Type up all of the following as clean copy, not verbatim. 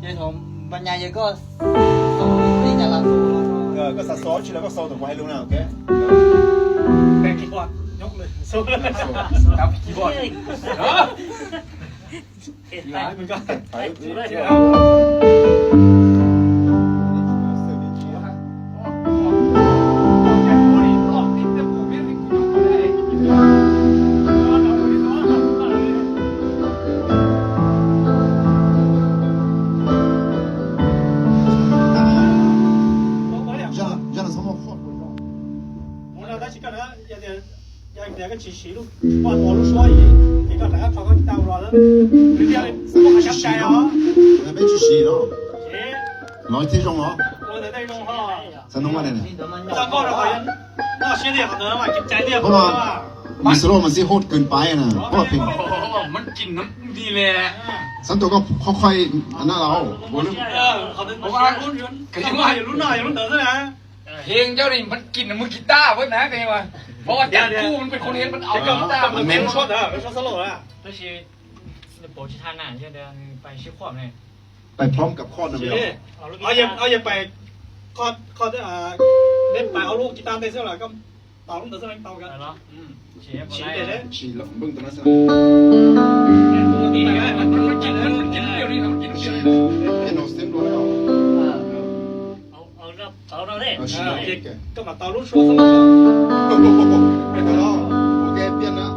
系统ปัญญาเยอะก็โซ่นี่จะละโซ่ ก็ซัดซ้อนชิแล้วก็โซ่ถึงไว้ให้รู้นะโอเคแบงคีย์บอร์ดยกเลยโซ่ครับคีย์บอร์ดมันก็ไป两个机器路，把道路刷一，这个大家跑个道路了，人家什么还想摘啊？那边机器咯，来这种咯，我在那种哈，在弄乜呢？咱搞着好像，那现在很多嘛，就摘点好嘛。มีสโลมันสิโหดเกินไปนะเพราะเป็นมันกินน้ำดีเลยสันตัวก็ค่อยๆอันนั้นเราเพราะว่าก็ยังว่าอยู่รุ่นหน่อยรุ่นเต๋อซะนะเฮงเจ้านี่มันกินมือกีตาร์เว้ยนะเป็นไงวะเพราะว่าจักรคู่มันเป็นคนเห็นมันเอากีตาร์มันเมนชอบมันชอบสโลว์อ่ะ那些保持他难现在ไปชื่อความเลยไปพร้อมกับข้อนั้นเลยเอาอย่าไปข้อเล่นไปเอาลูกกีตาร์ได้เสียหรอก็เต่าลูกเต๋อซะเต่ากันเนาะฉีดเลยฉีดหลงบึ้งตรงนั้นสิมันกินเดียวนี่มันกินเดียวเป็นโนสเต็มด้วยเอาเราเลยก็มาเต่าลูกชัวร์สโลว์โอเคเปลี่ยนนะ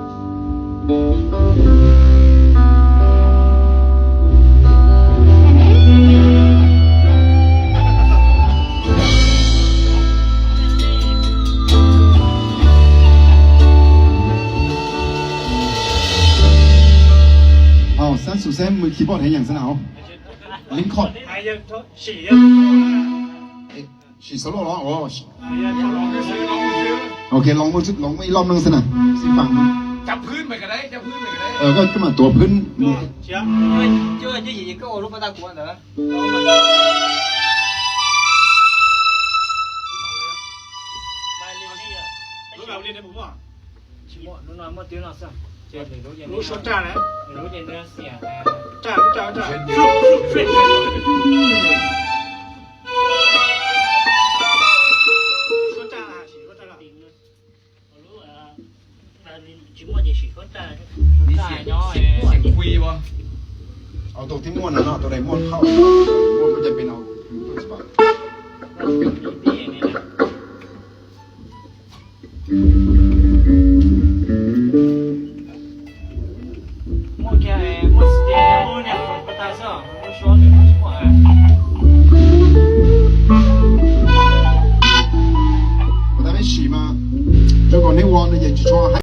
สุดแซมมือคีย์บอร์ดเห็นอย่างสนาวลิงคอร์ดฉีโซโล่ร้องโอเคลองมือลองอีกรอบนึงสินะสิฟังจับพื้นไปกันได้จับพื้นไปกันได้ก็ขึ้นมาตัวพื้นช่วยยี่ก็โอ้ลูกปลาตะกวนเหรอรู้แบบเรียนได้ผมว่ารู้น้อยมั่วติ้วหน่อยสิรู้ชดจ้านะรู้เย็นเนื้อเสียจ้าเอาตัวที่ม้วนนะเนาะตัวไหนม้วนเข้าม้วนมันจะเป็นเอาตัวสปา我在那洗嘛，结果那网呢也就说还。